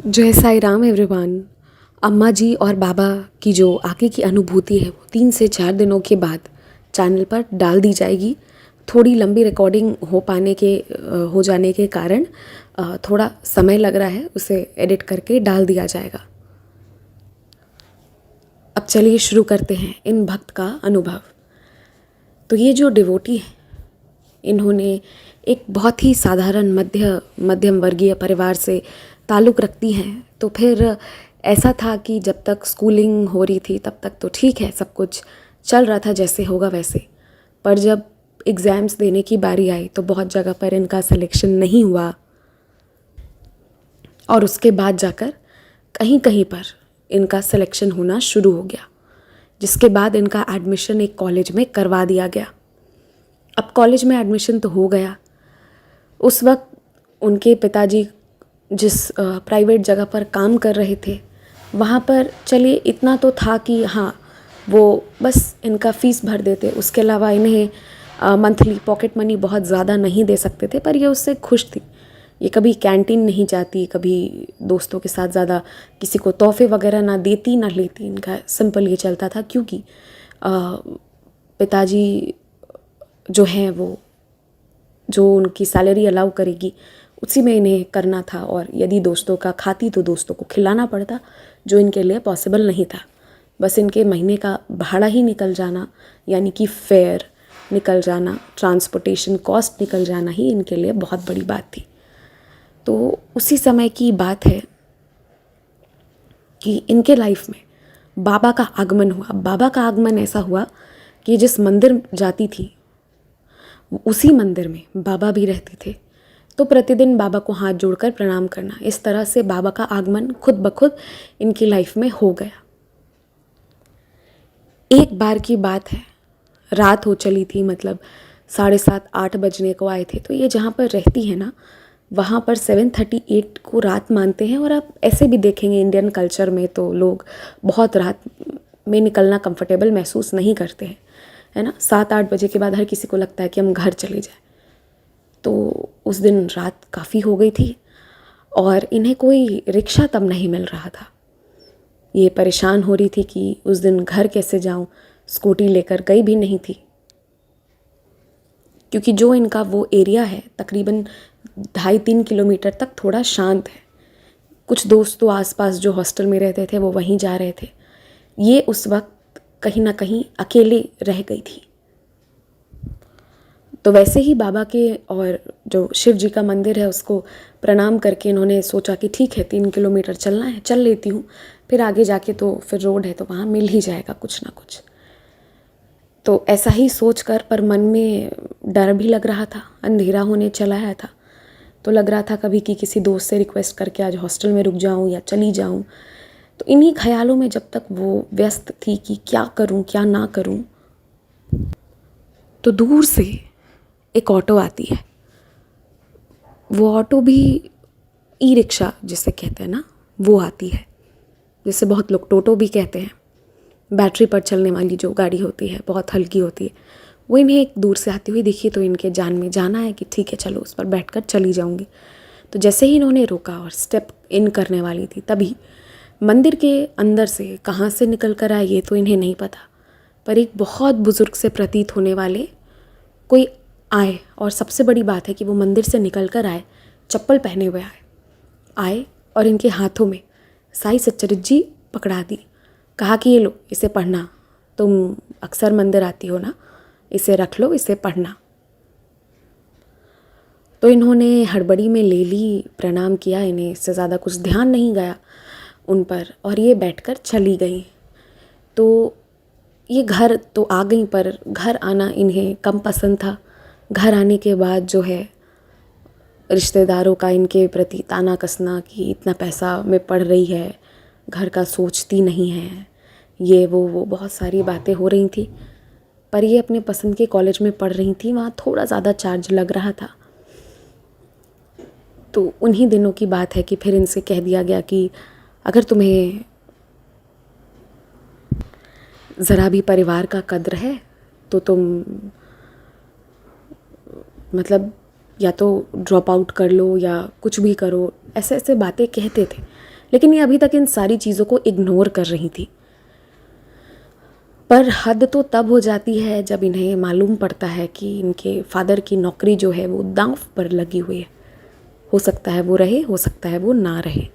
जय साई राम एवरीवन। अम्मा जी और बाबा की जो आगे की अनुभूति है वो 3 से 4 दिनों के बाद चैनल पर डाल दी जाएगी। थोड़ी लंबी रिकॉर्डिंग हो जाने के कारण थोड़ा समय लग रहा है, उसे एडिट करके डाल दिया जाएगा। अब चलिए शुरू करते हैं इन भक्त का अनुभव। तो ये जो डिवोटी है, इन्होंने एक बहुत ही साधारण मध्यम वर्गीय परिवार से ताल्लुक़ रखती हैं। तो फिर ऐसा था कि जब तक स्कूलिंग हो रही थी तब तक तो ठीक है, सब कुछ चल रहा था जैसे होगा वैसे। पर जब एग्ज़ाम्स देने की बारी आई तो बहुत जगह पर इनका सिलेक्शन नहीं हुआ और उसके बाद जाकर कहीं कहीं पर इनका सिलेक्शन होना शुरू हो गया, जिसके बाद इनका एडमिशन एक कॉलेज में करवा दिया गया। अब कॉलेज में एडमिशन तो हो गया। उस वक्त उनके पिताजी जिस प्राइवेट जगह पर काम कर रहे थे वहाँ पर चलिए इतना तो था कि हाँ, वो बस इनका फ़ीस भर देते, उसके अलावा इन्हें मंथली पॉकेट मनी बहुत ज़्यादा नहीं दे सकते थे। पर ये उससे खुश थी। ये कभी कैंटीन नहीं जाती, कभी दोस्तों के साथ ज़्यादा किसी को तोहफे वगैरह ना देती ना लेती। इनका सिंपल ये चलता था, क्योंकि पिताजी जो हैं वो जो उनकी सैलरी अलाउ करेगी उसी में इन्हें करना था, और यदि दोस्तों का खाती तो दोस्तों को खिलाना पड़ता, जो इनके लिए पॉसिबल नहीं था। बस इनके महीने का भाड़ा ही निकल जाना, यानी कि फेयर निकल जाना, ट्रांसपोर्टेशन कॉस्ट निकल जाना ही इनके लिए बहुत बड़ी बात थी। तो उसी समय की बात है कि इनके लाइफ में बाबा का आगमन हुआ। बाबा का आगमन ऐसा हुआ कि जिस मंदिर जाती थी उसी मंदिर में बाबा भी रहते थे। तो प्रतिदिन बाबा को हाथ जोड़कर प्रणाम करना, इस तरह से बाबा का आगमन खुद ब खुद इनकी लाइफ में हो गया। एक बार की बात है, रात हो चली थी, मतलब 7:30-8 बजने को आए थे। तो ये जहाँ पर रहती है ना, वहाँ पर 7:38 को रात मानते हैं। और आप ऐसे भी देखेंगे इंडियन कल्चर में तो लोग बहुत रात में निकलना कंफर्टेबल महसूस नहीं करते हैं, है ना। 7-8 बजे के बाद हर किसी को लगता है कि हम घर चले जाएं। तो उस दिन रात काफ़ी हो गई थी और इन्हें कोई रिक्शा तब नहीं मिल रहा था। ये परेशान हो रही थी कि उस दिन घर कैसे जाऊं, स्कूटी लेकर गई भी नहीं थी, क्योंकि जो इनका वो एरिया है तकरीबन 2.5-3 किलोमीटर तक थोड़ा शांत है। कुछ दोस्त तो आसपास जो हॉस्टल में रहते थे वो वहीं जा रहे थे। ये उस वक्त कहीं ना कहीं अकेले रह गई थी। तो वैसे ही बाबा के और जो शिव जी का मंदिर है उसको प्रणाम करके इन्होंने सोचा कि ठीक है, 3 किलोमीटर चलना है, चल लेती हूँ, फिर आगे जाके तो फिर रोड है तो वहाँ मिल ही जाएगा कुछ ना कुछ। तो ऐसा ही सोच कर, पर मन में डर भी लग रहा था, अंधेरा होने चला आया था। तो लग रहा था कभी कि किसी दोस्त से रिक्वेस्ट करके आज हॉस्टल में रुक जाऊँ या चली जाऊँ। तो इन्हीं ख्यालों में जब तक वो व्यस्त थी कि क्या करूँ क्या ना करूँ, तो दूर से एक ऑटो आती है। वो ऑटो भी ई रिक्शा जिसे कहते हैं ना, वो आती है, जिसे बहुत लोग टोटो भी कहते हैं। बैटरी पर चलने वाली जो गाड़ी होती है, बहुत हल्की होती है, वो इन्हें एक दूर से आती हुई दिखी। तो इनके जान में जाना है कि ठीक है चलो उस पर बैठकर चली जाऊंगी। तो जैसे ही इन्होंने रोका और स्टेप इन करने वाली थी, तभी मंदिर के अंदर से कहाँ से निकल कर आए ये तो इन्हें नहीं पता, पर एक बहुत बुजुर्ग से प्रतीत होने वाले कोई आए। और सबसे बड़ी बात है कि वो मंदिर से निकल कर आए, चप्पल पहने हुए आए और इनके हाथों में साई सच्चरित जी पकड़ा दी। कहा कि ये लो, इसे पढ़ना, तुम अक्सर मंदिर आती हो ना, इसे रख लो, इसे पढ़ना। तो इन्होंने हड़बड़ी में ले ली, प्रणाम किया, इन्हें इससे ज़्यादा कुछ ध्यान नहीं गया उन पर, और ये बैठकर चली गई। तो ये घर तो आ गई, पर घर आना इन्हें कम पसंद था। घर आने के बाद जो है रिश्तेदारों का इनके प्रति ताना कसना कि इतना पैसा में पढ़ रही है, घर का सोचती नहीं है, ये वो बहुत सारी बातें हो रही थी। पर ये अपने पसंद के कॉलेज में पढ़ रही थी, वहाँ थोड़ा ज़्यादा चार्ज लग रहा था। तो उन्हीं दिनों की बात है कि फिर इनसे कह दिया गया कि अगर तुम्हें ज़रा भी परिवार का कद्र है तो तुम मतलब या तो ड्रॉप आउट कर लो या कुछ भी करो, ऐसे ऐसे बातें कहते थे। लेकिन ये अभी तक इन सारी चीज़ों को इग्नोर कर रही थी। पर हद तो तब हो जाती है जब इन्हें मालूम पड़ता है कि इनके फादर की नौकरी जो है वो दांव पर लगी हुई है। हो सकता है वो रहे, हो सकता है वो ना रहे,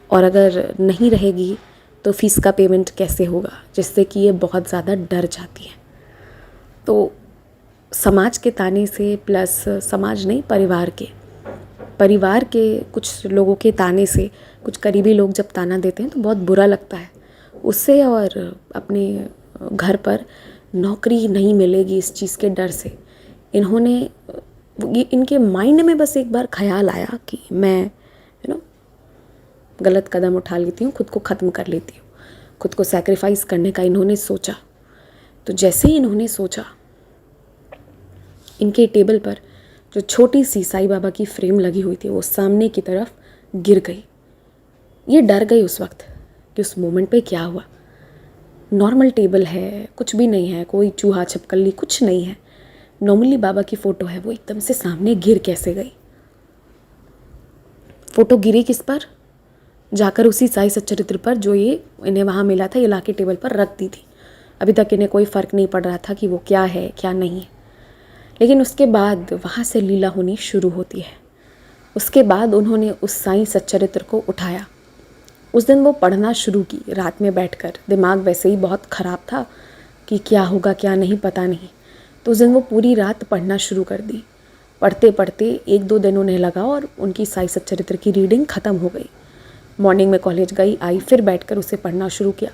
और अगर नहीं रहेगी तो फीस का पेमेंट कैसे होगा, जिससे कि ये बहुत ज़्यादा डर जाती है। तो समाज के ताने से, प्लस समाज नहीं, परिवार के कुछ लोगों के ताने से, कुछ करीबी लोग जब ताना देते हैं तो बहुत बुरा लगता है उससे, और अपने घर पर नौकरी नहीं मिलेगी इस चीज़ के डर से इनके माइंड में बस एक बार ख्याल आया कि मैं गलत कदम उठा लेती हूँ, खुद को ख़त्म कर लेती हूँ, खुद को सैक्रिफाइस करने का इन्होंने सोचा। तो जैसे ही इन्होंने सोचा, इनके टेबल पर जो छोटी सी साईं बाबा की फ्रेम लगी हुई थी वो सामने की तरफ गिर गई। ये डर गई उस वक्त कि उस मोमेंट पे क्या हुआ। नॉर्मल टेबल है, कुछ भी नहीं है, कोई चूहा छिपकली कुछ नहीं है, नॉर्मली बाबा की फ़ोटो है, वो एकदम से सामने गिर कैसे गई। फ़ोटो गिरी किस पर? जाकर उसी साईं सच्चरित्र पर जो ये इन्हें वहाँ मिला था, ये ला के टेबल पर रख दी थी। अभी तक इन्हें कोई फ़र्क नहीं पड़ रहा था कि वो क्या है क्या नहीं है। लेकिन उसके बाद वहाँ से लीला होनी शुरू होती है। उसके बाद उन्होंने उस साईं सच्चरित्र को उठाया। उस दिन वो पढ़ना शुरू की रात में बैठकर। दिमाग वैसे ही बहुत ख़राब था कि क्या होगा क्या नहीं पता नहीं, तो उस दिन वो पूरी रात पढ़ना शुरू कर दी। पढ़ते पढ़ते 1-2 दिन उन्हें लगा और उनकी साईं सच्चरित्र की रीडिंग ख़त्म हो गई। मॉर्निंग में कॉलेज गई, आई, फिर बैठकर उसे पढ़ना शुरू किया।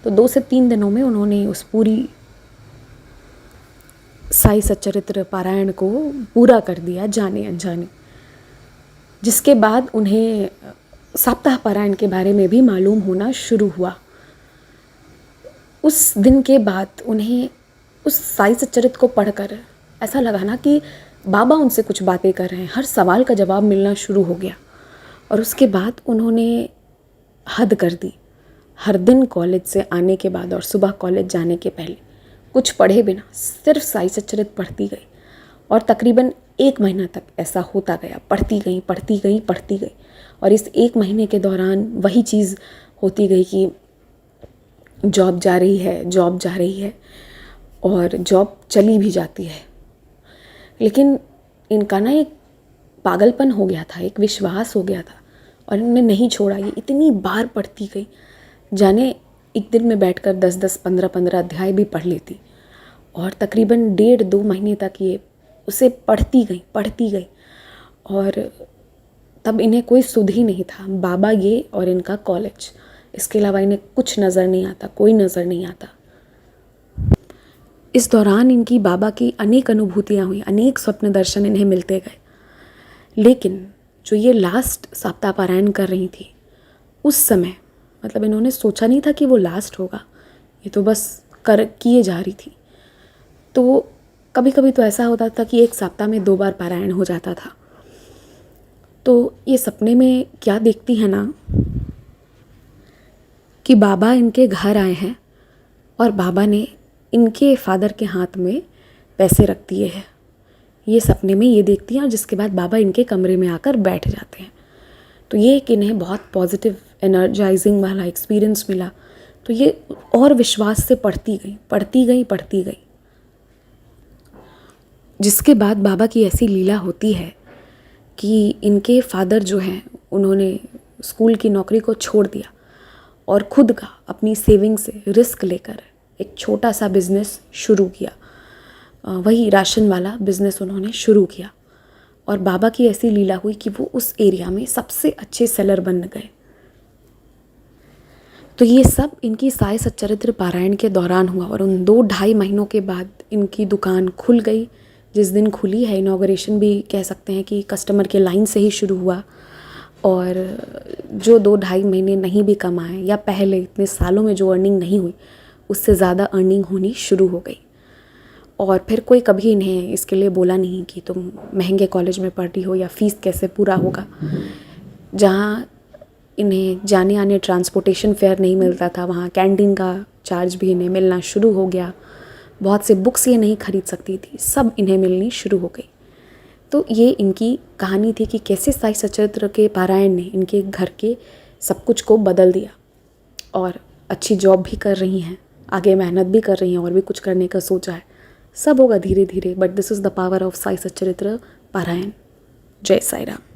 तो 2 से 3 दिनों में उन्होंने उस पूरी साईं सच्चरित्र पारायण को पूरा कर दिया जाने अनजाने। जिसके बाद उन्हें सप्ताह पारायण के बारे में भी मालूम होना शुरू हुआ। उस दिन के बाद उन्हें उस साईं सच्चरित्र को पढ़कर ऐसा लगा ना कि बाबा उनसे कुछ बातें कर रहे हैं, हर सवाल का जवाब मिलना शुरू हो गया। और उसके बाद उन्होंने हद कर दी। हर दिन कॉलेज से आने के बाद और सुबह कॉलेज जाने के पहले कुछ पढ़े बिना सिर्फ साईं सच्चरित्र पढ़ती गई, और तकरीबन 1 महीना तक ऐसा होता गया। पढ़ती गई। और इस 1 महीने के दौरान वही चीज़ होती गई कि जॉब जा रही है और जॉब चली भी जाती है। लेकिन इनका ना एक पागलपन हो गया था, एक विश्वास हो गया था, और इन्होंने नहीं छोड़ा। ये इतनी बार पढ़ती गई, जाने एक दिन में बैठकर 10-10, 15-15 अध्याय भी पढ़ लेती, और तकरीबन 1.5-2 महीने तक ये उसे पढ़ती गई। और तब इन्हें कोई सुध ही नहीं था, बाबा ये और इनका कॉलेज, इसके अलावा इन्हें कुछ नज़र नहीं आता, कोई नज़र नहीं आता। इस दौरान इनकी बाबा की अनेक अनुभूतियाँ हुई, अनेक स्वप्न दर्शन इन्हें मिलते गए। लेकिन जो ये लास्ट सप्ताह पारायण कर रही थी उस समय, मतलब इन्होंने सोचा नहीं था कि वो लास्ट होगा, ये तो बस किए जा रही थी। तो कभी कभी तो ऐसा होता था कि 1 सप्ताह में 2 बार पारायण हो जाता था। तो ये सपने में क्या देखती है ना कि बाबा इनके घर आए हैं और बाबा ने इनके फादर के हाथ में पैसे रख दिए हैं। ये सपने में ये देखती हैं, और जिसके बाद बाबा इनके कमरे में आकर बैठ जाते हैं। तो ये कि इन्हें बहुत पॉजिटिव एनर्जाइजिंग वाला एक्सपीरियंस मिला। तो ये और विश्वास से पढ़ती गई। जिसके बाद बाबा की ऐसी लीला होती है कि इनके फादर जो हैं उन्होंने स्कूल की नौकरी को छोड़ दिया और खुद का अपनी सेविंग से रिस्क लेकर एक छोटा सा बिज़नेस शुरू किया। वही राशन वाला बिज़नेस उन्होंने शुरू किया, और बाबा की ऐसी लीला हुई कि वो उस एरिया में सबसे अच्छे सेलर बन गए। तो ये सब इनकी साईं सच्चरित्र पारायण के दौरान हुआ, और उन 2-2.5 महीनों के बाद इनकी दुकान खुल गई। जिस दिन खुली है, इनॉग्रेशन भी कह सकते हैं कि कस्टमर के लाइन से ही शुरू हुआ, और जो 2-2.5 महीने नहीं भी कमाए या पहले इतने सालों में जो अर्निंग नहीं हुई, उससे ज़्यादा अर्निंग होनी शुरू हो गई। और फिर कोई कभी इन्हें इसके लिए बोला नहीं कि तुम महंगे कॉलेज में पढ़ रही हो या फ़ीस कैसे पूरा होगा। जहाँ इन्हें जाने आने ट्रांसपोर्टेशन फेयर नहीं मिलता था, वहाँ कैंटीन का चार्ज भी इन्हें मिलना शुरू हो गया। बहुत से बुक्स ये नहीं खरीद सकती थी, सब इन्हें मिलनी शुरू हो गई। तो ये इनकी कहानी थी कि कैसे साई सचरित्र के पारायण ने इनके घर के सब कुछ को बदल दिया, और अच्छी जॉब भी कर रही हैं, आगे मेहनत भी कर रही हैं, और भी कुछ करने का सोचा है। सब होगा धीरे धीरे, but this is the power of Sai Satcharitra पारायण। जय साई राम।